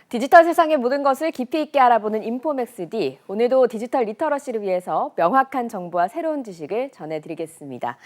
디지털 세상의 모든 것을 깊이 있게 알아보는 인포맥스 D. 오늘도 디지털 리터러시를 위해서 명확한 정보와 새로운 지식을 전해드리겠습니다.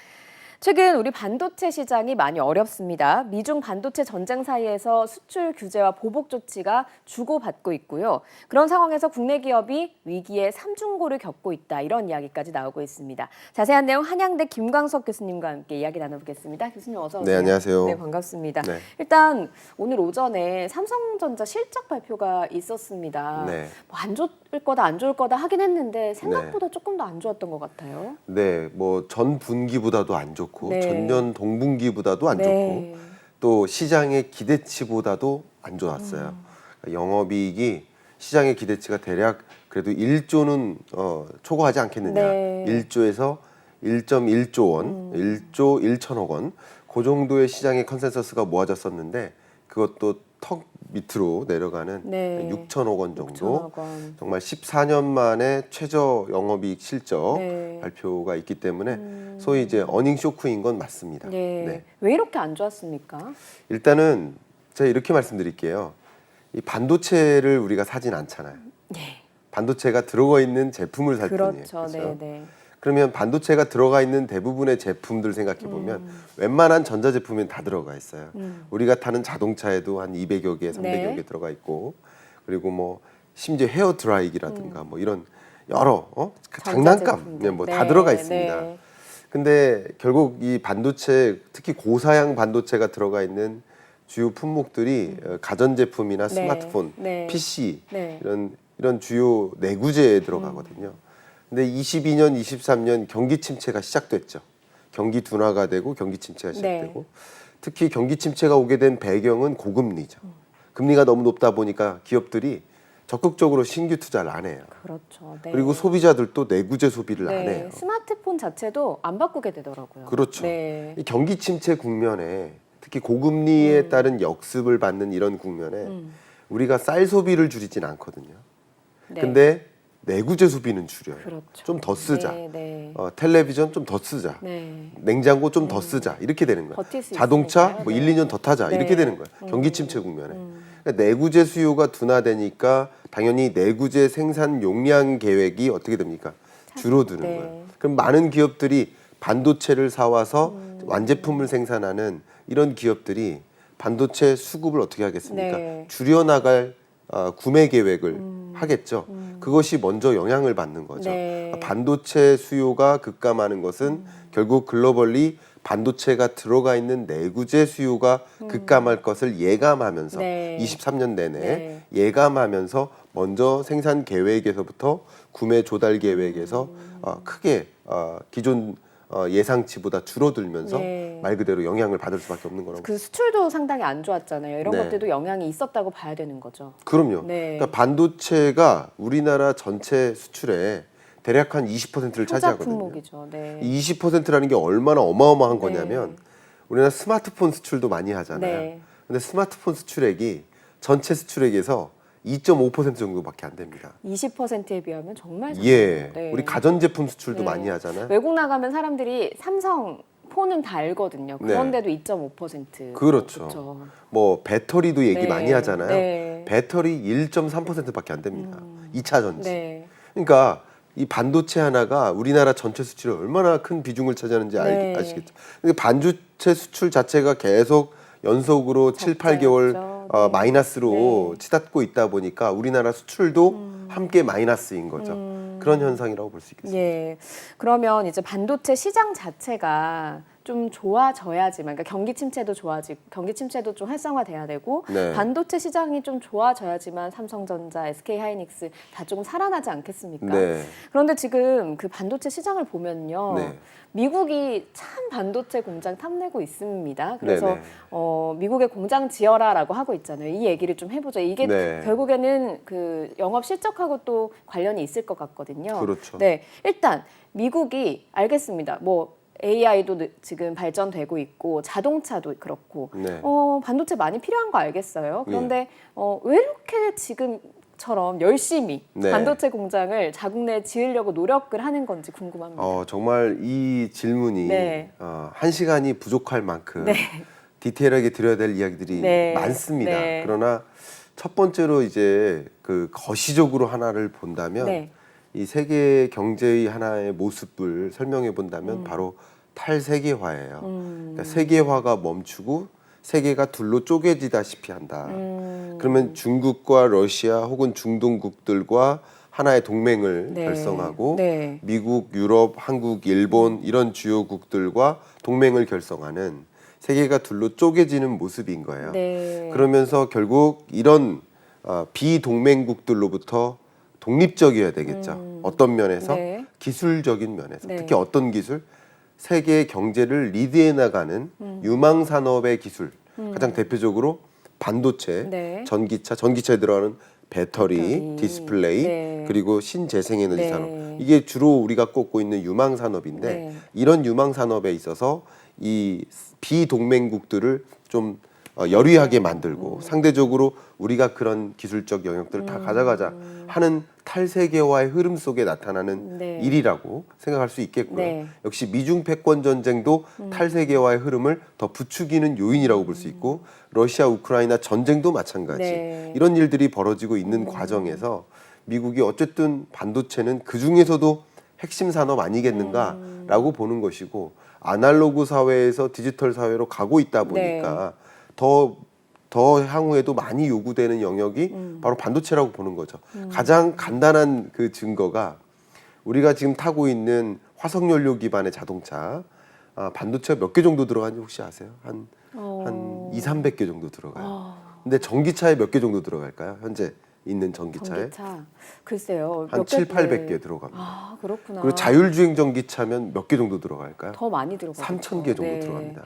최근 우리 반도체 시장이 많이 어렵습니다. 미중 반도체 전쟁 사이에서 수출 규제와 보복 조치가 주고받고 있고요. 그런 상황에서 국내 기업이 위기의 삼중고를 겪고 있다. 이런 이야기까지 나오고 있습니다. 자세한 내용 한양대 김광석 교수님과 함께 이야기 나눠보겠습니다. 교수님 어서 오세요. 네, 안녕하세요. 네, 반갑습니다. 네. 일단 오늘 오전에 삼성전자 실적 발표가 있었습니다. 네. 뭐 안 좋을 거다 안 좋을 거다 하긴 했는데 생각보다 조금 더 안 좋았던 것 같아요. 네, 뭐 전 분기보다도 안 좋고 네. 전년 동분기보다도 안 네. 좋고 또 시장의 기대치보다도 안 좋았어요. 영업이익이 시장의 기대치가 대략 그래도 1조는 초과하지 않겠느냐. 네. 1조에서 1.1조 원, 1조 1천억 원. 그 정도의 시장의 컨센서스가 모아졌었는데 그것도 턱 밑으로 내려가는 네. 6천억 원 정도. 6천억 원. 정말 14년 만에 최저 영업이익 실적 네. 발표가 있기 때문에 소위 이제 어닝 쇼크인 건 맞습니다. 네. 네. 왜 이렇게 안 좋았습니까? 일단은 제가 이렇게 말씀드릴게요. 이 반도체를 우리가 사진 않잖아요. 네. 반도체가 들어가 있는 제품을 살 뿐이에요. 그렇죠. 네, 네. 그러면 반도체가 들어가 있는 대부분의 제품들 생각해 보면 웬만한 전자 제품은 다 들어가 있어요. 우리가 타는 자동차에도 한 200여 개, 300여 네. 개 들어가 있고, 그리고 뭐 심지어 헤어 드라이기라든가 뭐 이런 여러 장난감 뭐 다 들어가 있습니다. 네. 근데 결국 이 반도체, 특히 고사양 반도체가 들어가 있는 주요 품목들이 가전제품이나 네. 스마트폰, 네. PC 네. 이런 주요 내구재에 들어가거든요. 근데 22년, 23년 경기 침체가 시작됐죠. 경기 둔화가 되고 경기 침체가 시작되고 네. 특히 경기 침체가 오게 된 배경은 고금리죠. 금리가 너무 높다 보니까 기업들이 적극적으로 신규 투자를 안 해요. 그렇죠. 네. 그리고 소비자들도 내구재 소비를 안 네. 해요. 스마트폰 자체도 안 바꾸게 되더라고요. 그렇죠. 네. 이 경기 침체 국면에 특히 고금리에 따른 역습을 받는 이런 국면에 우리가 쌀 소비를 줄이진 않거든요. 네. 근데 내구재 소비는 줄여요. 그렇죠. 좀 더 쓰자. 네, 네. 텔레비전 좀 더 쓰자. 네. 냉장고 좀 더 쓰자. 이렇게 되는 거예요. 버틸 수 자동차 있으니까요. 뭐 네. 1, 2년 더 타자. 네. 이렇게 되는 거예요. 경기 침체 국면에. 그러니까 내구재 수요가 둔화되니까 당연히 내구재 생산 용량 계획이 어떻게 됩니까? 줄어드는 네. 거예요. 그럼 많은 기업들이 반도체를 사와서 완제품을 생산하는 이런 기업들이 반도체 수급을 어떻게 하겠습니까? 네. 줄여나갈 구매 계획을 하겠죠. 그것이 먼저 영향을 받는 거죠. 네. 반도체 수요가 급감하는 것은 결국 글로벌리 반도체가 들어가 있는 내구재 수요가 급감할 것을 예감하면서 네. 23년 내내 네. 예감하면서 먼저 생산 계획에서부터 구매 조달 계획에서 크게 기존 예상치보다 줄어들면서 네. 말 그대로 영향을 받을 수밖에 없는 거라고. 그 수출도 상당히 안 좋았잖아요. 이런 네. 것들도 영향이 있었다고 봐야 되는 거죠. 그럼요. 네. 그러니까 반도체가 우리나라 전체 수출의 대략 한 20%를 효자 차지하거든요. 품목이죠. 네. 20%라는 게 얼마나 어마어마한 네. 거냐면 우리나라 스마트폰 수출도 많이 하잖아요. 네. 근데 스마트폰 수출액이 전체 수출액에서 2.5% 정도밖에 안 됩니다. 20%에 비하면 정말 예. 작아요. 네. 우리 가전제품 수출도 네. 많이 하잖아요. 외국 나가면 사람들이 삼성 폰은 다 알거든요. 그런데도 2.5%. 그렇죠. 그렇죠. 뭐 배터리도 얘기 네. 많이 하잖아요. 네. 배터리 1.3%밖에 안 됩니다. 2차 전지. 네. 그러니까 이 반도체 하나가 우리나라 전체 수출에 얼마나 큰 비중을 차지하는지 네. 아시겠죠? 근데 반도체 수출 자체가 계속 연속으로 7, 8개월 네. 마이너스로 네. 치닫고 있다 보니까 우리나라 수출도 함께 마이너스인 거죠. 그런 현상이라고 볼 수 있겠습니다. 예. 그러면 이제 반도체 시장 자체가 좀 좋아져야지만, 그러니까 경기 침체도 경기 침체도 좀 활성화돼야 되고, 네. 반도체 시장이 좀 좋아져야지만 삼성전자, SK하이닉스 다 조금 살아나지 않겠습니까? 네. 그런데 지금 그 반도체 시장을 보면요. 네. 미국이 참 반도체 공장 탐내고 있습니다. 그래서 네네. 미국의 공장 지어라라고 하고 있잖아요. 이 얘기를 좀 해보죠. 이게 네. 결국에는 그 영업 실적하고 또 관련이 있을 것 같거든요. 그렇죠. 네, 일단 미국이 알겠습니다. 뭐 AI도 지금 발전되고 있고 자동차도 그렇고 네. 반도체 많이 필요한 거 알겠어요. 그런데 왜 이렇게 지금처럼 열심히 네. 반도체 공장을 자국 내에 지으려고 노력을 하는 건지 궁금합니다. 정말 이 질문이 네. 1시간이 부족할 만큼 네. 디테일하게 드려야 될 이야기들이 네. 많습니다. 네. 그러나 첫 번째로 이제 그 거시적으로 하나를 본다면 네. 이 세계 경제의 하나의 모습을 설명해 본다면 바로 탈세계화예요. 그러니까 세계화가 멈추고 세계가 둘로 쪼개지다시피 한다. 그러면 중국과 러시아 혹은 중동국들과 하나의 동맹을 네. 결성하고 네. 미국, 유럽, 한국, 일본 이런 주요국들과 동맹을 결성하는 세계가 둘로 쪼개지는 모습인 거예요. 네. 그러면서 결국 이런 비동맹국들로부터 독립적이어야 되겠죠. 어떤 면에서? 네. 기술적인 면에서. 네. 특히 어떤 기술? 세계 경제를 리드해 나가는 유망 산업의 기술. 가장 대표적으로 반도체, 네. 전기차에 들어가는 배터리, 디스플레이, 네. 그리고 신재생에너지 네. 산업. 이게 주로 우리가 꼽고 있는 유망 산업인데 네. 이런 유망 산업에 있어서 이 비동맹국들을 좀 여리하게 만들고 상대적으로 우리가 그런 기술적 영역들을 다 가져가자 하는 탈세계화의 흐름 속에 나타나는 네. 일이라고 생각할 수 있겠고요. 네. 역시 미중 패권 전쟁도 탈세계화의 흐름을 더 부추기는 요인이라고 볼 수 있고 러시아 우크라이나 전쟁도 마찬가지. 네. 이런 일들이 벌어지고 있는 과정에서 미국이 어쨌든 반도체는 그 중에서도 핵심 산업 아니겠는가라고 보는 것이고 아날로그 사회에서 디지털 사회로 가고 있다 보니까 더 향후에도 많이 요구되는 영역이 바로 반도체라고 보는 거죠. 가장 간단한 그 증거가 우리가 지금 타고 있는 화석연료 기반의 자동차 반도체가 몇 개 정도 들어가는지 혹시 아세요? 한 200~300개 정도 들어가요. 근데 전기차에 몇 개 정도 들어갈까요? 현재 있는 전기차에? 전기차. 글쎄요. 한 몇 700~800개 들어갑니다. 아, 그렇구나. 그리고 자율주행 전기차면 몇 개 정도 들어갈까요? 더 많이 들어가요. 3,000개 정도 네. 들어갑니다.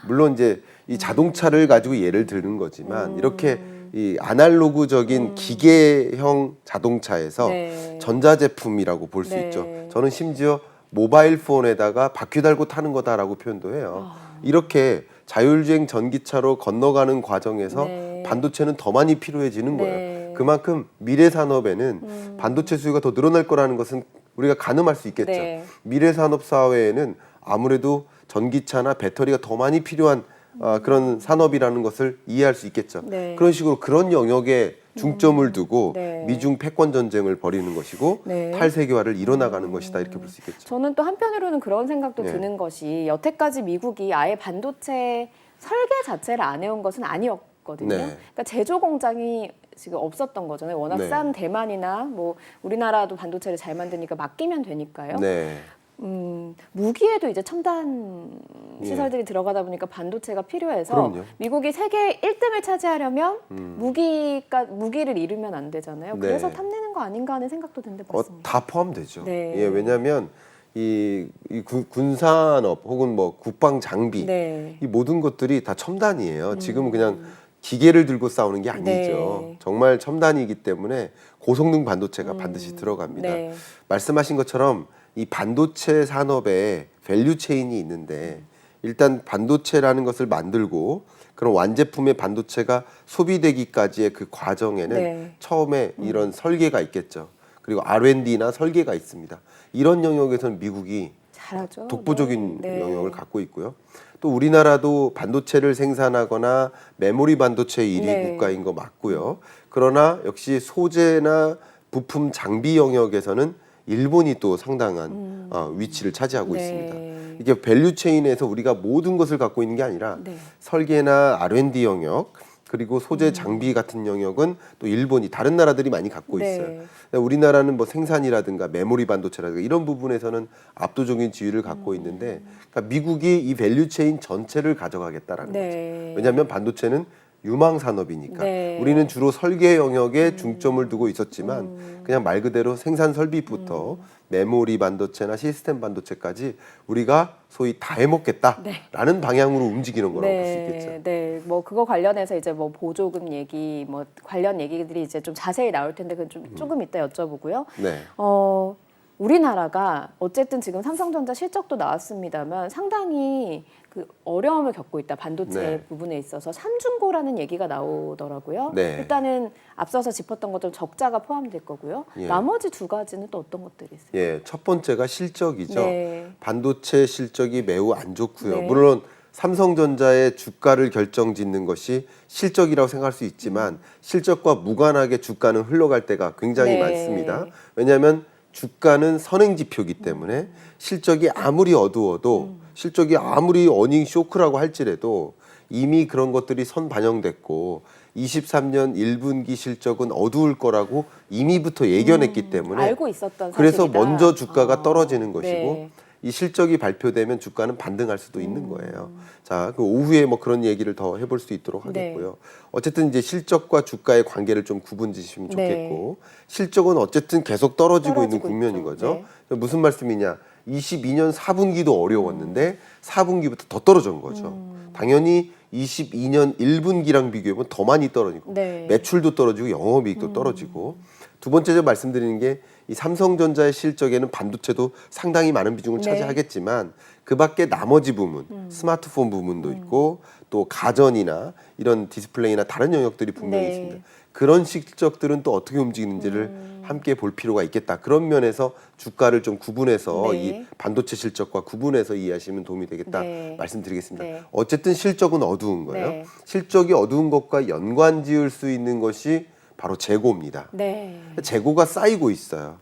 물론 이제 이 자동차를 가지고 예를 드는 거지만 이렇게 이 아날로그적인 기계형 자동차에서 네. 전자제품이라고 볼 수 네. 있죠. 저는 심지어 모바일 폰에다가 바퀴 달고 타는 거다라고 표현도 해요. 이렇게 자율주행 전기차로 건너가는 과정에서 네. 반도체는 더 많이 필요해지는 네. 거예요. 그만큼 미래 산업에는 반도체 수요가 더 늘어날 거라는 것은 우리가 가늠할 수 있겠죠. 네. 미래 산업 사회에는 아무래도 전기차나 배터리가 더 많이 필요한 그런 산업이라는 것을 이해할 수 있겠죠. 네. 그런 식으로 그런 영역에 중점을 두고 네. 미중 패권 전쟁을 벌이는 것이고 네. 탈세계화를 이뤄나가는 것이다 이렇게 볼 수 있겠죠. 저는 또 한편으로는 그런 생각도 네. 드는 것이 여태까지 미국이 아예 반도체 설계 자체를 안 해온 것은 아니었거든요. 네. 그러니까 제조 공장이 지금 없었던 거잖아요. 워낙 네. 싼 대만이나 뭐 우리나라도 반도체를 잘 만드니까 맡기면 되니까요. 네. 무기에도 이제 첨단 시설들이 들어가다 보니까 반도체가 필요해서 그럼요. 미국이 세계 1등을 차지하려면 무기를 잃으면 안 되잖아요. 네. 그래서 탐내는 거 아닌가 하는 생각도 드는데 맞습니다. 다 포함되죠. 네. 예, 왜냐하면 이 군산업 혹은 뭐 국방 장비 네. 이 모든 것들이 다 첨단이에요. 지금은 그냥 기계를 들고 싸우는 게 아니죠. 네. 정말 첨단이기 때문에 고성능 반도체가 반드시 들어갑니다. 네. 말씀하신 것처럼 이 반도체 산업에 밸류 체인이 있는데 일단 반도체라는 것을 만들고 그런 완제품의 반도체가 소비되기까지의 그 과정에는 네. 처음에 이런 설계가 있겠죠. 그리고 R&D나 설계가 있습니다. 이런 영역에서는 미국이 잘하죠. 독보적인 네. 영역을 갖고 있고요. 또 우리나라도 반도체를 생산하거나 메모리 반도체 1위 네. 국가인 거 맞고요. 그러나 역시 소재나 부품 장비 영역에서는 일본이 또 상당한 위치를 차지하고 네. 있습니다. 이게 밸류 체인에서 우리가 모든 것을 갖고 있는 게 아니라 네. 설계나 R&D 영역 그리고 소재 장비 같은 영역은 또 일본이 다른 나라들이 많이 갖고 네. 있어요. 우리나라는 뭐 생산이라든가 메모리 반도체라든가 이런 부분에서는 압도적인 지위를 갖고 있는데 그러니까 미국이 이 밸류 체인 전체를 가져가겠다라는 네. 거죠. 왜냐하면 반도체는 유망 산업이니까 네. 우리는 주로 설계 영역에 중점을 두고 있었지만 그냥 말 그대로 생산 설비부터 메모리 반도체나 시스템 반도체까지 우리가 소위 다 해먹겠다라는 방향으로 움직이는 거라고 볼 수 있겠죠. 네, 뭐 그거 관련해서 이제 뭐 보조금 얘기, 뭐 관련 얘기들이 이제 좀 자세히 나올 텐데 그건 좀 조금 이따 여쭤보고요. 네. 우리나라가 어쨌든 지금 삼성전자 실적도 나왔습니다만 상당히 그 어려움을 겪고 있다. 반도체 네. 부분에 있어서 삼중고라는 얘기가 나오더라고요. 네. 일단은 앞서서 짚었던 것처럼 적자가 포함될 거고요. 예. 나머지 두 가지는 또 어떤 것들이 있어요? 예, 첫 번째가 실적이죠. 네. 반도체 실적이 매우 안 좋고요. 네. 물론 삼성전자의 주가를 결정짓는 것이 실적이라고 생각할 수 있지만 실적과 무관하게 주가는 흘러갈 때가 굉장히 네. 많습니다. 왜냐하면 주가는 선행지표이기 때문에 실적이 아무리 어두워도 실적이 아무리 어닝 쇼크라고 할지라도 이미 그런 것들이 선반영됐고 23년 1분기 실적은 어두울 거라고 이미부터 예견했기 때문에 알고 있었던 그래서 사실이다. 먼저 주가가 떨어지는 것이고 네. 이 실적이 발표되면 주가는 반등할 수도 있는 거예요. 자, 그 오후에 뭐 그런 얘기를 더 해볼 수 있도록 하겠고요. 어쨌든 이제 실적과 주가의 관계를 좀 구분지시면 네. 좋겠고 실적은 어쨌든 계속 떨어지고 있는 떨어지고 국면인 있죠. 거죠. 네. 무슨 말씀이냐? 22년 4분기도 어려웠는데 4분기부터 더 떨어진 거죠. 당연히 22년 1분기랑 비교해보면 더 많이 떨어지고 네. 매출도 떨어지고 영업이익도 떨어지고 두 번째 좀 말씀드리는 게 이 삼성전자의 실적에는 반도체도 상당히 많은 비중을 네. 차지하겠지만 그 밖에 나머지 부문, 스마트폰 부문도 있고 또 가전이나 이런 디스플레이나 다른 영역들이 분명히 네. 있습니다. 그런 실적들은 또 어떻게 움직이는지를 함께 볼 필요가 있겠다. 그런 면에서 주가를 좀 구분해서 네. 이 반도체 실적과 구분해서 이해하시면 도움이 되겠다 네. 말씀드리겠습니다. 네. 어쨌든 실적은 어두운 거예요. 네. 실적이 어두운 것과 연관 지을 수 있는 것이 바로 재고입니다. 네. 재고가 쌓이고 있어요.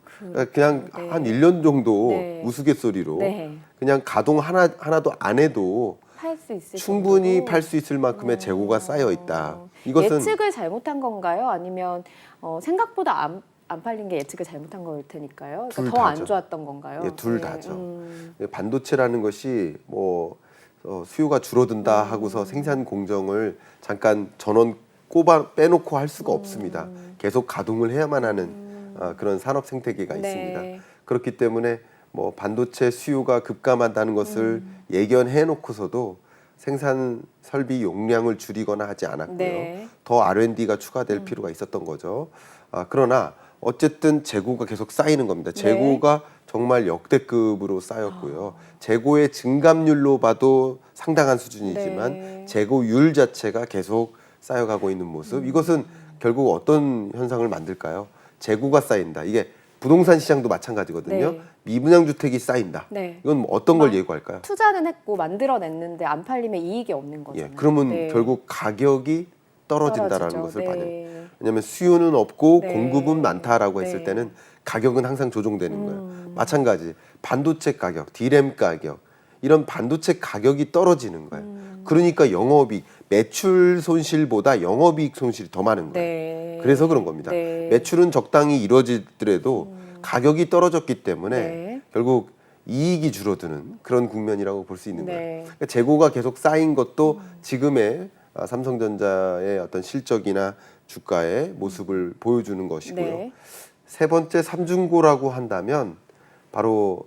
그냥 네. 한 1년 정도 네. 우스갯소리로 네. 그냥 가동 하나도 안 해도 팔 수 있을 충분히 정도로? 팔 수 있을 만큼의 재고가 쌓여 있다. 이것은 예측을 잘못한 건가요? 아니면 생각보다 안 팔린 게 예측을 잘못한 걸 테니까요. 둘 그러니까 더 안 다죠. 좋았던 건가요? 예, 둘 다죠. 반도체라는 것이 뭐 수요가 줄어든다 하고서 생산 공정을 잠깐 전원 빼놓고 할 수가 없습니다. 계속 가동을 해야만 하는 그런 산업 생태계가 네. 있습니다. 그렇기 때문에 뭐 반도체 수요가 급감한다는 것을 예견해 놓고서도 생산 설비 용량을 줄이거나 하지 않았고요. 네. 더 R&D가 추가될 필요가 있었던 거죠. 그러나 어쨌든 재고가 계속 쌓이는 겁니다. 재고가 정말 역대급으로 쌓였고요. 재고의 증감률로 봐도 상당한 수준이지만 네. 재고율 자체가 계속 쌓여가고 있는 모습. 이것은 결국 어떤 현상을 만들까요? 재고가 쌓인다. 이게 부동산 시장도 마찬가지거든요. 네. 미분양 주택이 쌓인다. 네. 이건 뭐 어떤 걸 예고할까요? 투자는 했고 만들어냈는데 안 팔리면 이익이 없는 거잖아요. 예, 그러면 네. 결국 가격이 떨어진다라는 떨어지죠. 것을 네. 봐내요. 왜냐하면 수요는 없고 네. 공급은 많다라고 했을 네. 때는 가격은 항상 조정되는 거예요. 마찬가지 반도체 가격, 디램 가격 이런 반도체 가격이 떨어지는 거예요. 그러니까 영업이 매출 손실보다 영업이익 손실이 더 많은 거예요. 네. 그래서 그런 겁니다. 네. 매출은 적당히 이루어지더라도 가격이 떨어졌기 때문에 네. 결국 이익이 줄어드는 그런 국면이라고 볼 수 있는 네. 거예요. 그러니까 재고가 계속 쌓인 것도 지금의 삼성전자의 어떤 실적이나 주가의 모습을 보여주는 것이고요. 네. 세 번째 삼중고라고 한다면 바로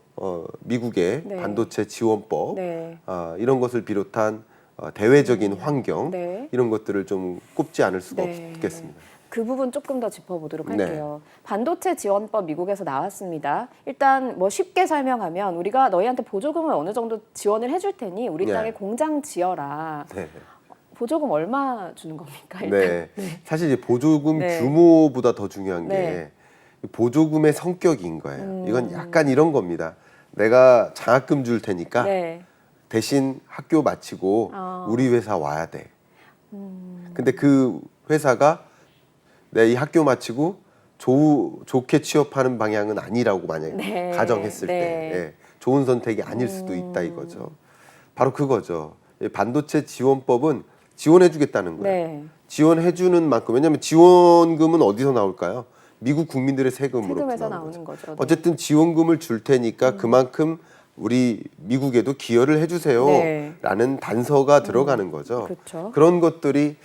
미국의 네. 반도체 지원법 네. 이런 것을 비롯한 대외적인 환경 네. 이런 것들을 좀 꼽지 않을 수가 네. 없겠습니다. 그 부분 조금 더 짚어보도록 네. 할게요. 반도체 지원법 미국에서 나왔습니다. 일단 뭐 쉽게 설명하면 우리가 너희한테 보조금을 어느 정도 지원을 해줄 테니 우리 네. 땅에 공장 지어라. 네. 보조금 얼마 주는 겁니까? 일단? 네. 사실 이제 보조금 네. 규모보다 더 중요한 게 네. 보조금의 성격인 거예요. 이건 약간 이런 겁니다. 내가 장학금 줄 테니까 네. 대신 학교 마치고 우리 회사 와야 돼. 근데 그 회사가 내 이 학교 마치고 좋게 취업하는 방향은 아니라고 만약에 네. 가정했을 네. 때 예, 좋은 선택이 아닐 수도 있다 이거죠. 바로 그거죠. 이 반도체 지원법은 지원해주겠다는 거예요. 네. 지원해주는 만큼 왜냐하면 지원금은 어디서 나올까요? 미국 국민들의 세금으로 세금에서 나오는 나오는 거죠. 네. 어쨌든 지원금을 줄 테니까 그만큼 우리 미국에도 기여를 해주세요라는 네. 단서가 들어가는 거죠. 그렇죠. 그런 것들이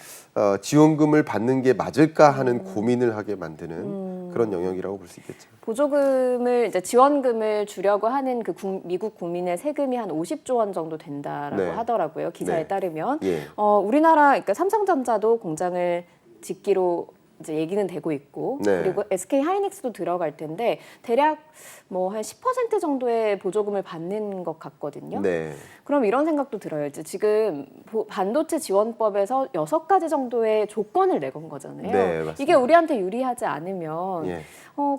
지원금을 받는 게 맞을까 하는 고민을 하게 만드는 그런 영역이라고 볼 수 있겠죠. 보조금을 이제 지원금을 주려고 하는 그 미국 국민의 세금이 한 50조 원 정도 된다라고 네. 하더라고요. 기사에 네. 따르면 예. 우리나라 그러니까 삼성전자도 공장을 짓기로 이제 얘기는 되고 있고 네. 그리고 SK 하이닉스도 들어갈 텐데 대략 뭐 한 10% 정도의 보조금을 받는 것 같거든요. 네. 그럼 이런 생각도 들어요. 이제 지금 반도체 지원법에서 6가지 정도의 조건을 내건 거잖아요. 네, 맞습니다. 이게 우리한테 유리하지 않으면 예.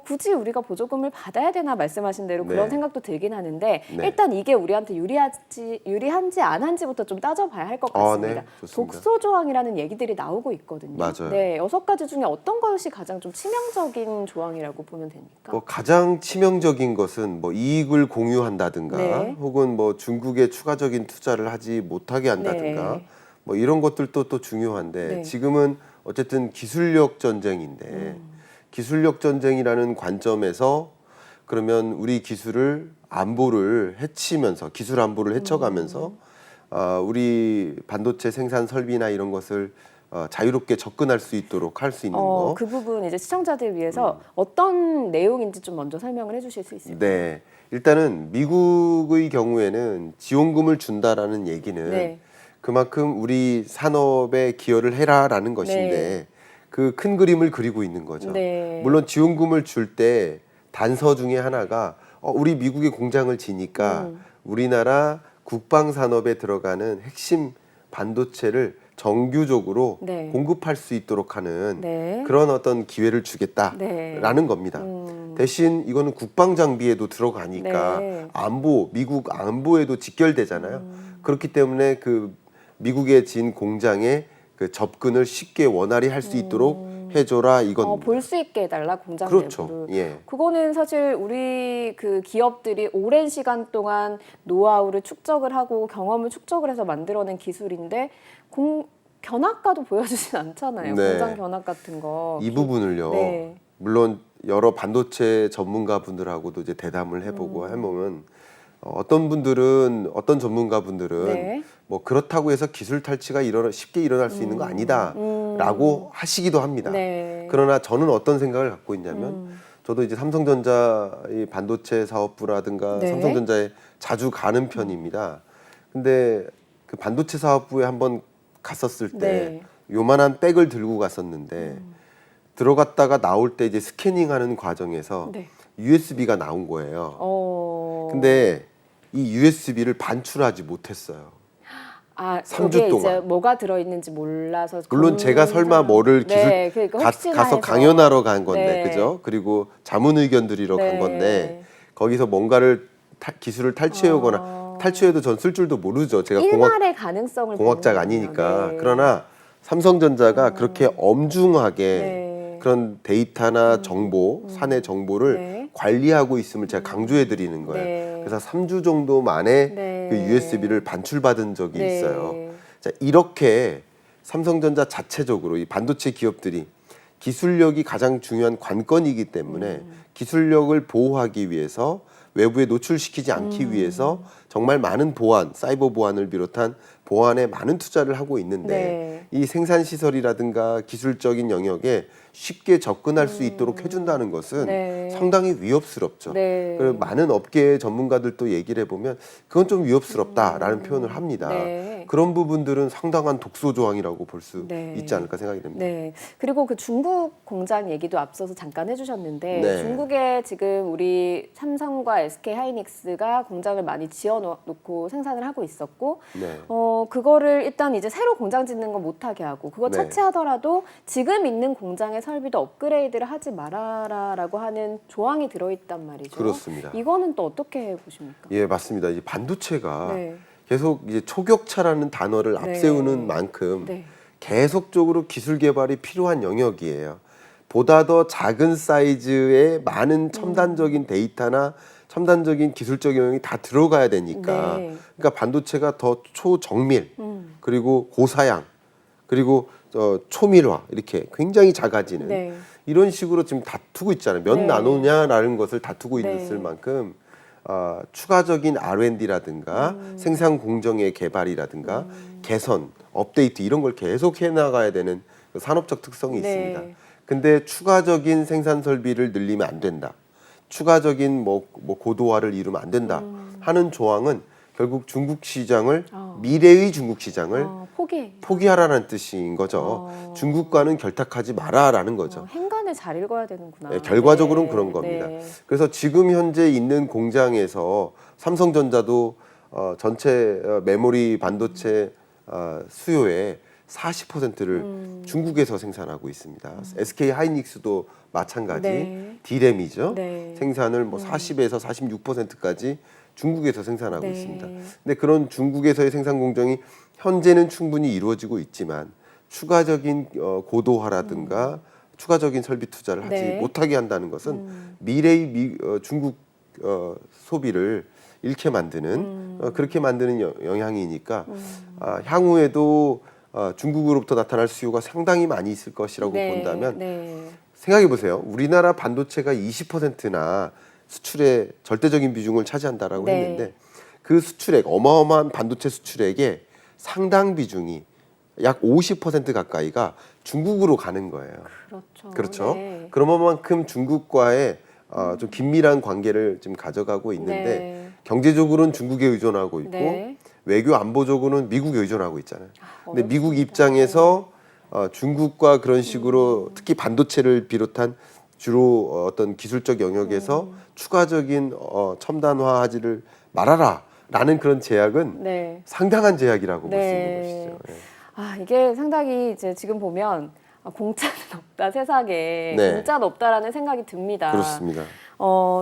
굳이 우리가 보조금을 받아야 되나 말씀하신 대로 그런 네. 생각도 들긴 하는데 네. 일단 이게 우리한테 유리한지 안 한지부터 좀 따져봐야 할 것 같습니다. 네, 좋습니다. 독소 조항이라는 얘기들이 나오고 있거든요. 맞아요. 네, 6가지 중에 어떤 것이 가장 좀 치명적인 조항이라고 보면 됩니까? 뭐 가장 치명적인 것은 뭐 이익을 공유한다든가 네. 혹은 뭐 중국에 추가적인 투자를 하지 못하게 한다든가 네. 뭐 이런 것들도 또 중요한데 네. 지금은 어쨌든 기술력 전쟁인데 기술력 전쟁이라는 관점에서 그러면 우리 기술을 안보를 해치면서 기술 안보를 해쳐가면서 우리 반도체 생산 설비나 이런 것을 자유롭게 접근할 수 있도록 할 수 있는 거. 그 부분 이제 시청자들 위해서 어떤 내용인지 좀 먼저 설명을 해주실 수 있을까요? 네. 일단은 미국의 경우에는 지원금을 준다라는 얘기는 네. 그만큼 우리 산업에 기여를 해라라는 것인데 네. 그 큰 그림을 그리고 있는 거죠. 네. 물론 지원금을 줄 때 단서 중에 하나가 우리 미국에 공장을 지니까 우리나라 국방 산업에 들어가는 핵심 반도체를 정규적으로 네. 공급할 수 있도록 하는 네. 그런 어떤 기회를 주겠다라는 네. 겁니다. 대신 이거는 국방 장비에도 들어가니까 네. 미국 안보에도 직결되잖아요. 그렇기 때문에 그 미국에 진 공장에 그 접근을 쉽게 원활히 할 수 있도록 해줘라 이건. 볼 수 있게 해달라 공장 그렇죠. 내부를. 예. 그거는 사실 우리 그 기업들이 오랜 시간 동안 노하우를 축적을 하고 경험을 축적을 해서 만들어낸 기술인데 견학가도 보여주진 않잖아요. 네. 공장 견학 같은 거. 이 부분을요. 네. 물론 여러 반도체 전문가분들하고도 이제 대담을 해보고 해보면 어떤 전문가분들은 네. 뭐 그렇다고 해서 기술 탈취가 쉽게 일어날 수 있는 거 아니다라고 하시기도 합니다. 네. 그러나 저는 어떤 생각을 갖고 있냐면 저도 이제 삼성전자의 반도체 사업부라든가 네. 삼성전자에 자주 가는 편입니다. 근데 그 반도체 사업부에 한번 갔었을 때 네. 요만한 백을 들고 갔었는데 들어갔다가 나올 때 이제 스캐닝하는 과정에서 네. USB가 나온 거예요. 근데 이 USB를 반출하지 못했어요. 3주 거기에 동안. 이제 뭐가 들어있는지 몰라서 물론 제가 설마 뭐를 네, 그러니까 혹시나 가서 해서. 강연하러 간 건데, 네. 그죠? 그리고 자문 의견 드리러 네. 간 건데 거기서 뭔가를 기술을 탈취해오거나 탈취해도 전 쓸 줄도 모르죠. 제가 일말의 가능성을 공학자가 보는 아니니까. 거군요. 네. 그러나 삼성전자가 그렇게 엄중하게 네. 그런 데이터나 정보, 사내 정보를 네. 관리하고 있음을 제가 강조해 드리는 거예요. 네. 그래서 3주 정도 만에 네. 그 USB를 반출받은 적이 네. 있어요. 자, 이렇게 삼성전자 자체적으로 이 반도체 기업들이 기술력이 가장 중요한 관건이기 때문에 기술력을 보호하기 위해서 외부에 노출시키지 않기 위해서 정말 많은 보안, 사이버 보안을 비롯한 보안에 많은 투자를 하고 있는데 이 생산 시설이라든가 기술적인 영역에 쉽게 접근할 수 있도록 해준다는 것은 네. 상당히 위협스럽죠. 네. 그리고 많은 업계 전문가들도 얘기를 해보면 그건 좀 위협스럽다라는 표현을 합니다. 네. 그런 부분들은 상당한 독소 조항이라고 볼 수 네. 있지 않을까 생각이 됩니다. 네. 그리고 그 중국 공장 얘기도 앞서서 잠깐 해주셨는데 네. 중국에 지금 우리 삼성과 SK 하이닉스가 공장을 많이 지어놓고 생산을 하고 있었고 네. 그거를 일단 이제 새로 공장 짓는 건 못하게 하고 그거 네. 차치하더라도 지금 있는 공장의 설비도 업그레이드를 하지 말아라라고 하는 조항이 들어있단 말이죠. 그렇습니다. 이거는 또 어떻게 보십니까? 예, 맞습니다. 이 반도체가 네. 계속 이제 초격차라는 단어를 앞세우는 만큼 네. 계속적으로 기술 개발이 필요한 영역이에요. 보다 더 작은 사이즈의 많은 첨단적인 데이터나 첨단적인 기술적 영역이 다 들어가야 되니까 네. 그러니까 반도체가 더 초정밀 그리고 고사양 그리고 초밀화 이렇게 굉장히 작아지는 네. 이런 식으로 지금 다투고 있잖아요. 몇 네. 나노냐라는 것을 다투고 네. 있을 만큼 추가적인 R&D라든가 생산 공정의 개발이라든가 개선, 업데이트 이런 걸 계속 해나가야 되는 그 산업적 특성이 네. 있습니다. 근데 추가적인 생산 설비를 늘리면 안 된다. 추가적인 뭐 고도화를 이루면 안 된다 하는 조항은 결국 중국 시장을 미래의 중국 시장을 포기하라는 뜻인 거죠. 중국과는 결탁하지 마라라는 거죠. 행간을 잘 읽어야 되는구나. 네, 결과적으로는 그런 겁니다. 네. 그래서 지금 현재 있는 공장에서 삼성전자도 전체 메모리 반도체 수요의 40%를 중국에서 생산하고 있습니다. SK 하이닉스도 마찬가지 네. D램이죠. 네. 생산을 뭐 40에서 46%까지 중국에서 생산하고 네. 있습니다. 근데 그런 중국에서의 생산 공정이 현재는 충분히 이루어지고 있지만 추가적인 고도화라든가 추가적인 설비 투자를 하지 네. 못하게 한다는 것은 미래의 중국 소비를 잃게 만드는 그렇게 만드는 영향이니까 향후에도 중국으로부터 나타날 수요가 상당히 많이 있을 것이라고 네. 본다면 네. 생각해 보세요. 우리나라 반도체가 20%나 수출의 절대적인 비중을 차지한다라고 네. 했는데 그 수출액 어마어마한 반도체 수출액의 상당 비중이 약 50% 가까이가 중국으로 가는 거예요. 그렇죠. 그렇죠. 네. 그만큼 중국과의 좀 긴밀한 관계를 지금 가져가고 있는데 네. 경제적으로는 중국에 의존하고 있고 네. 외교 안보적으로는 미국에 의존하고 있잖아요. 근데 미국 어렵습니다. 입장에서 중국과 그런 식으로 특히 반도체를 비롯한 주로 어떤 기술적 영역에서 추가적인 첨단화하지를 말아라라는 그런 제약은 네. 상당한 제약이라고 볼 수 네. 있는 것이죠. 예. 이게 상당히 이제 지금 보면 공짜는 없다 세상에 네. 공짜는 없다라는 생각이 듭니다. 그렇습니다.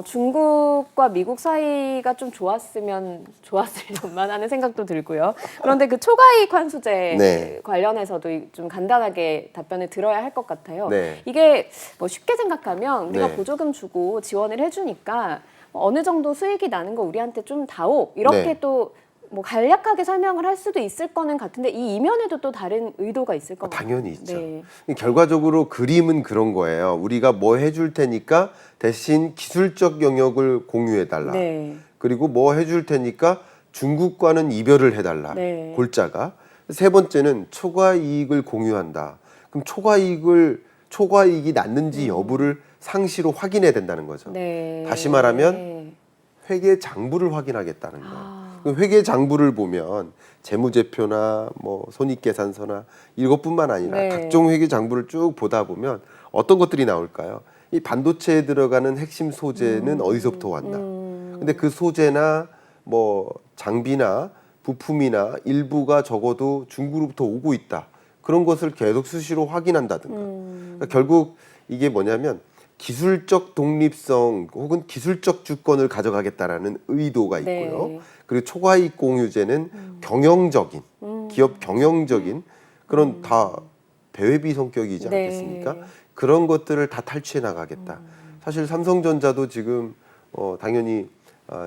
중국과 미국 사이가 좀 좋았으려만 하는 생각도 들고요. 그런데 그 초과이익 환수제 네. 관련해서도 좀 간단하게 답변을 들어야 할 것 같아요. 네. 이게 뭐 쉽게 생각하면 우리가 네. 보조금 주고 지원을 해주니까 어느 정도 수익이 나는 거 우리한테 좀 다오 이렇게 네. 또 뭐 간략하게 설명을 할 수도 있을 거는 같은데 이 이면에도 또 다른 의도가 있을 것 같아요. 당연히 있죠. 네. 결과적으로 그림은 그런 거예요. 우리가 뭐 해줄 테니까 대신 기술적 영역을 공유해달라. 네. 그리고 뭐 해줄 테니까 중국과는 이별을 해달라. 네. 골자가. 세 번째는 초과 이익을 공유한다. 그럼 초과이익이 났는지 여부를 상시로 확인해야 된다는 거죠. 네. 다시 말하면 네. 회계 장부를 확인하겠다는 거예요. 아. 그 회계 장부를 보면 재무제표나 뭐 손익계산서나 이것뿐만 아니라 네. 각종 회계 장부를 쭉 보다 보면 어떤 것들이 나올까요? 이 반도체에 들어가는 핵심 소재는 어디서부터 왔나? 근데 그 소재나 뭐 장비나 부품이나 일부가 적어도 중국으로부터 오고 있다. 그런 것을 계속 수시로 확인한다든가. 그러니까 결국 이게 뭐냐면 기술적 독립성 혹은 기술적 주권을 가져가겠다라는 의도가 있고요. 네. 그리고 초과이익 공유제는 경영적인 기업 경영적인 그런 다 대외비 성격이지 네. 않겠습니까? 그런 것들을 다 탈취해 나가겠다. 사실 삼성전자도 지금 당연히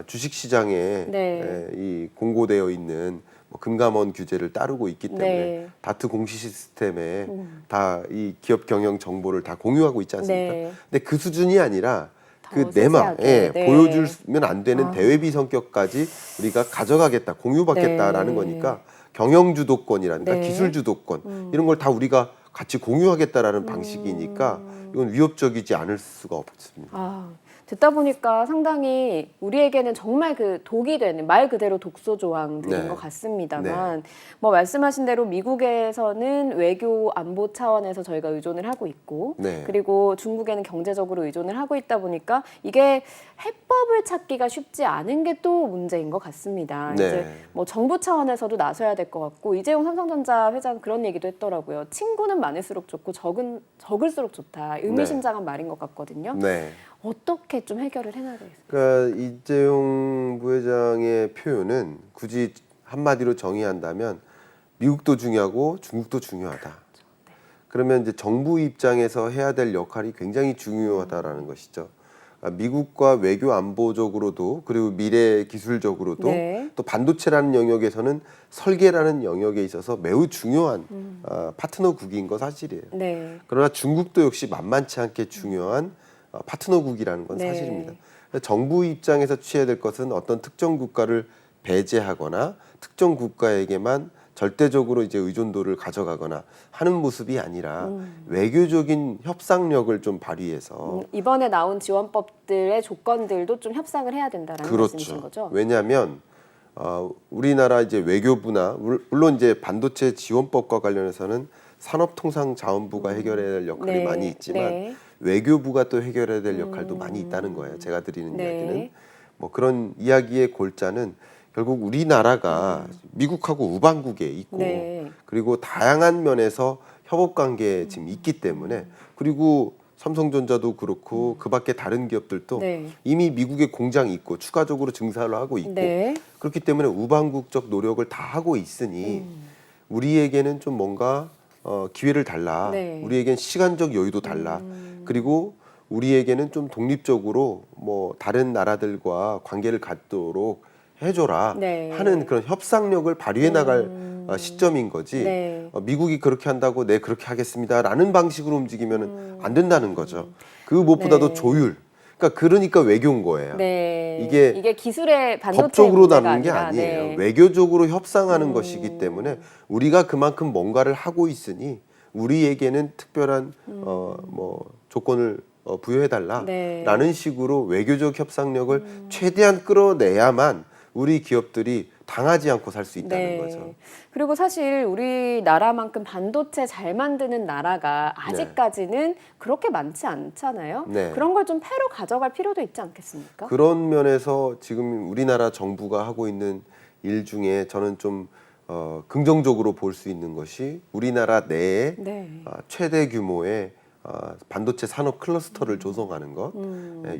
주식 시장에 네. 이 공고되어 있는 뭐 금감원 규제를 따르고 있기 때문에 네. 다트 공시 시스템에 다 이 기업 경영 정보를 다 공유하고 있지 않습니까? 네. 근데 그 수준이 아니라 그 더 내막, 세세하게. 네. 보여주면 안 되는 아. 대외비 성격까지 우리가 가져가겠다, 공유받겠다라는 네. 거니까 경영 주도권이라든가 네. 기술 주도권 이런 걸 다 우리가 같이 공유하겠다라는 방식이니까 이건 위협적이지 않을 수가 없습니다. 듣다 보니까 상당히 우리에게는 정말 그 독이 되는 말 그대로 독소 조항들인 네. 것 같습니다만 뭐 말씀하신 대로 미국에서는 외교 안보 차원에서 저희가 의존을 하고 있고 네. 그리고 중국에는 경제적으로 의존을 하고 있다 보니까 이게 해법을 찾기가 쉽지 않은 게 또 문제인 것 같습니다. 네. 이제 뭐 정부 차원에서도 나서야 될 것 같고 이재용 삼성전자 회장 그런 얘기도 했더라고요. 친구는 많을수록 좋고 적을수록 좋다. 의미심장한 말인 것 같거든요. 네. 어떻게 좀 해결을 해나가겠어요? 그러니까 이재용 부회장의 표현은 굳이 한마디로 정의한다면 미국도 중요하고 중국도 중요하다. 그러면 이제 정부 입장에서 해야 될 역할이 굉장히 중요하다라는 것이죠. 미국과 외교 안보적으로도 그리고 미래 기술적으로도 네. 또 반도체라는 영역에서는 설계라는 영역에 있어서 매우 중요한 파트너국인 거 사실이에요. 네. 그러나 중국도 역시 만만치 않게 중요한 파트너국이라는 건 네. 사실입니다. 정부 입장에서 취해야 될 것은 어떤 특정 국가를 배제하거나 특정 국가에게만 절대적으로 이제 의존도를 가져가거나 하는 모습이 아니라 외교적인 협상력을 좀 발휘해서 이번에 나온 지원법들의 조건들도 좀 협상을 해야 된다라는 말씀이신 그렇죠. 거죠? 왜냐하면 우리나라 이제 외교부나 물론 이제 반도체 지원법과 관련해서는 산업통상자원부가 해결해야 될 역할이 네. 많이 있지만 네. 외교부가 또 해결해야 될 역할도 많이 있다는 거예요. 제가 드리는 네. 이야기는 뭐 그런 이야기의 골자는 결국 우리나라가 미국하고 우방국에 있고 네. 그리고 다양한 면에서 협업 관계에 지금 있기 때문에 그리고 삼성전자도 그렇고 그 밖에 다른 기업들도 네. 이미 미국에 공장이 있고 추가적으로 증사를 하고 있고 네. 그렇기 때문에 우방국적 노력을 다 하고 있으니 우리에게는 좀 뭔가 기회를 달라. 네. 우리에겐 시간적 여유도 달라. 그리고 우리에게는 좀 독립적으로 뭐 다른 나라들과 관계를 갖도록 해줘라 네. 하는 그런 협상력을 발휘해 나갈 시점인 거지. 네. 미국이 그렇게 한다고 네 그렇게 하겠습니다라는 방식으로 움직이면은 안 된다는 거죠. 그 무엇보다도 네. 조율. 그러니까 외교인 거예요. 네. 이게 기술의 반도체 법적으로 문제가 나누는 게 아니라, 아니에요. 네. 외교적으로 협상하는 것이기 때문에 우리가 그만큼 뭔가를 하고 있으니 우리에게는 특별한 뭐 조건을 부여해달라라는 네. 식으로 외교적 협상력을 최대한 끌어내야만 우리 기업들이 당하지 않고 살 수 있다는 거죠. 그리고 사실 우리나라만큼 반도체 잘 만드는 나라가 아직까지는 그렇게 많지 않잖아요. 네. 그런 걸 좀 패로 가져갈 필요도 있지 않겠습니까? 그런 면에서 지금 우리나라 정부가 하고 있는 일 중에 저는 좀 긍정적으로 볼 수 있는 것이 우리나라 내에 네. 최대 규모의 반도체 산업 클러스터를 조성하는 것.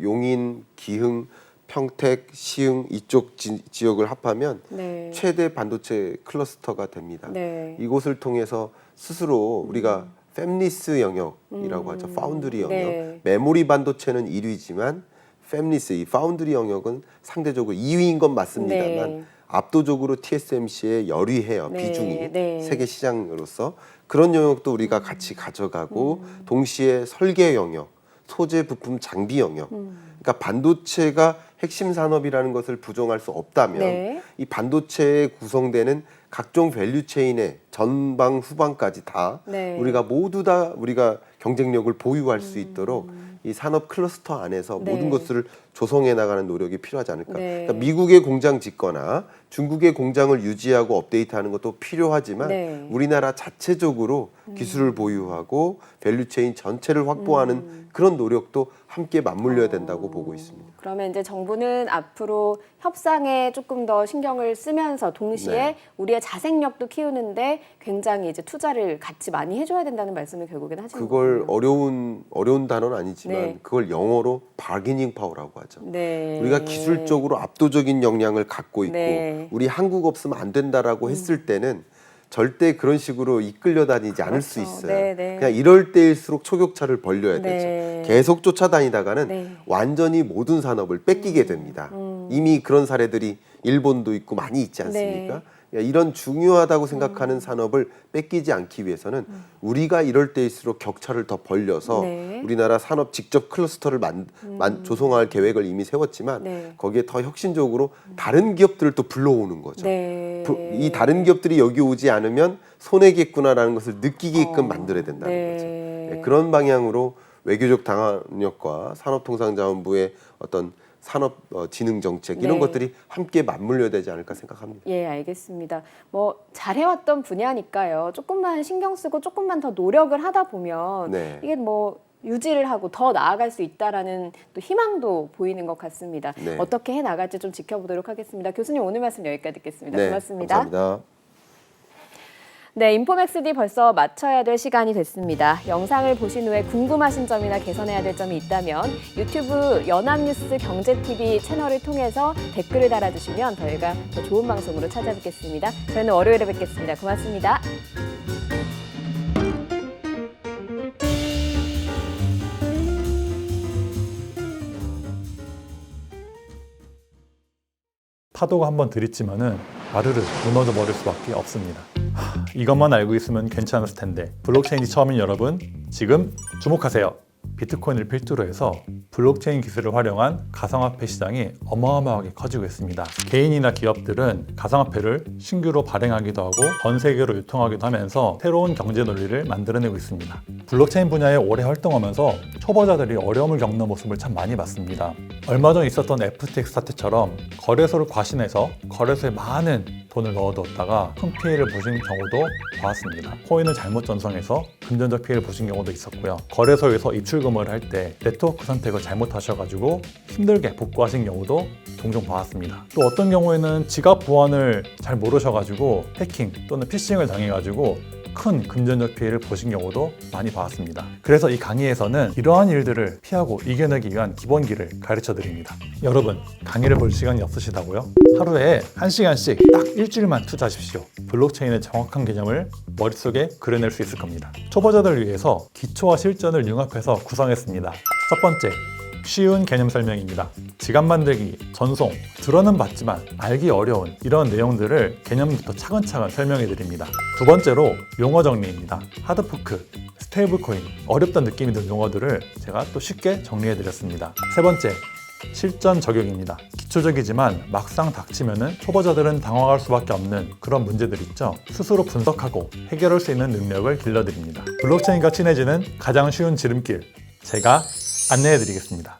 용인, 기흥, 평택, 시흥 이쪽 지역을 합하면 네. 최대 반도체 클러스터가 됩니다. 네. 이곳을 통해서 스스로 우리가 팹리스 영역이라고 하죠. 파운드리 영역. 네. 메모리 반도체는 1위지만 팹리스, 이 파운드리 영역은 상대적으로 2위인 건 맞습니다만 네. 압도적으로 TSMC에 열의해요. 네. 비중이. 네. 세계 시장으로서. 그런 영역도 우리가 같이 가져가고 동시에 설계 영역, 소재 부품 장비 영역. 그러니까 반도체가 핵심 산업이라는 것을 부정할 수 없다면 네. 이 반도체에 구성되는 각종 밸류체인의 전방 후방까지 다 네. 우리가 모두 다 우리가 경쟁력을 보유할 수 있도록 이 산업 클러스터 안에서 네. 모든 것을 조성해 나가는 노력이 필요하지 않을까. 네. 그러니까 미국의 공장 짓거나 중국의 공장을 유지하고 업데이트하는 것도 필요하지만 네. 우리나라 자체적으로 기술을 보유하고 밸류체인 전체를 확보하는 그런 노력도 함께 맞물려야 된다고 보고 있습니다. 그러면 이제 정부는 앞으로 협상에 조금 더 신경을 쓰면서 동시에 네. 우리의 자생력도 키우는데 굉장히 이제 투자를 같이 많이 해줘야 된다는 말씀을 결국엔 하시는 그걸 거군요. 어려운 단어는 아니지만 네. 그걸 영어로 바기닝 파워라고 하죠. 네. 우리가 기술적으로 압도적인 역량을 갖고 있고 네. 우리 한국 없으면 안 된다라고 했을 때는 절대 그런 식으로 이끌려 다니지 않을 수 그렇죠. 있어요. 네, 네. 그냥 이럴 때일수록 초격차를 벌려야 네. 되죠. 계속 쫓아다니다가는 네. 완전히 모든 산업을 뺏기게 됩니다. 이미 그런 사례들이 일본도 있고 많이 있지 않습니까? 네. 이런 중요하다고 생각하는 산업을 뺏기지 않기 위해서는 우리가 이럴 때일수록 격차를 더 벌려서 네. 우리나라 산업 직접 클러스터를 조성할 계획을 이미 세웠지만 네. 거기에 더 혁신적으로 다른 기업들을 또 불러오는 거죠. 네. 이 다른 기업들이 여기 오지 않으면 손해겠구나라는 것을 느끼게끔 만들어야 된다는 네. 거죠. 네, 그런 방향으로 외교적 당황력과 산업통상자원부의 어떤 산업진흥정책 이런 네. 것들이 함께 맞물려야 되지 않을까 생각합니다. 예, 알겠습니다. 뭐 잘해왔던 분야니까요. 조금만 신경 쓰고 조금만 더 노력을 하다 보면 네. 이게 뭐 유지를 하고 더 나아갈 수 있다라는 또 희망도 보이는 것 같습니다. 네. 어떻게 해 나갈지 좀 지켜보도록 하겠습니다. 교수님 오늘 말씀 여기까지 듣겠습니다. 네, 고맙습니다. 감사합니다. 네, 인포맥스D 벌써 마쳐야 될 시간이 됐습니다. 영상을 보신 후에 궁금하신 점이나 개선해야 될 점이 있다면 유튜브 연합뉴스 경제TV 채널을 통해서 댓글을 달아주시면 저희가 더 좋은 방송으로 찾아뵙겠습니다. 저희는 월요일에 뵙겠습니다. 고맙습니다. 파도가 한번 들이치면은 아르르 무너져 버릴 수밖에 없습니다. 이것만 알고 있으면 괜찮았을 텐데 블록체인이 처음인 여러분 지금 주목하세요. 비트코인을 필두로 해서 블록체인 기술을 활용한 가상화폐 시장이 어마어마하게 커지고 있습니다. 개인이나 기업들은 가상화폐를 신규로 발행하기도 하고 전 세계로 유통하기도 하면서 새로운 경제 논리를 만들어내고 있습니다. 블록체인 분야에 오래 활동하면서 초보자들이 어려움을 겪는 모습을 참 많이 봤습니다. 얼마 전 있었던 FTX 사태처럼 거래소를 과신해서 거래소에 많은 돈을 넣어두었다가 큰 피해를 보신 경우도 보았습니다. 코인을 잘못 전송해서 금전적 피해를 보신 경우도 있었고요. 거래소에서 입출금을 할 때 네트워크 선택을 잘못하셔가지고 힘들게 복구하신 경우도 종종 보았습니다. 또 어떤 경우에는 지갑 보안을 잘 모르셔가지고 해킹 또는 피싱을 당해가지고 큰 금전적 피해를 보신 경우도 많이 봤습니다. 그래서 이 강의에서는 이러한 일들을 피하고 이겨내기 위한 기본기를 가르쳐 드립니다. 여러분, 강의를 볼 시간이 없으시다고요? 하루에 1시간씩 딱 일주일만 투자하십시오. 블록체인의 정확한 개념을 머릿속에 그려낼 수 있을 겁니다. 초보자들을 위해서 기초와 실전을 융합해서 구성했습니다. 첫 번째, 쉬운 개념 설명입니다. 지갑 만들기, 전송, 들어는 봤지만 알기 어려운 이런 내용들을 개념부터 차근차근 설명해 드립니다. 두 번째로 용어 정리입니다. 하드포크, 스테이블코인, 어렵다는 느낌이 드는 용어들을 제가 또 쉽게 정리해 드렸습니다. 세 번째, 실전 적용입니다. 기초적이지만 막상 닥치면은 초보자들은 당황할 수밖에 없는 그런 문제들 있죠. 스스로 분석하고 해결할 수 있는 능력을 길러드립니다. 블록체인과 친해지는 가장 쉬운 지름길, 제가 안내해 드리겠습니다.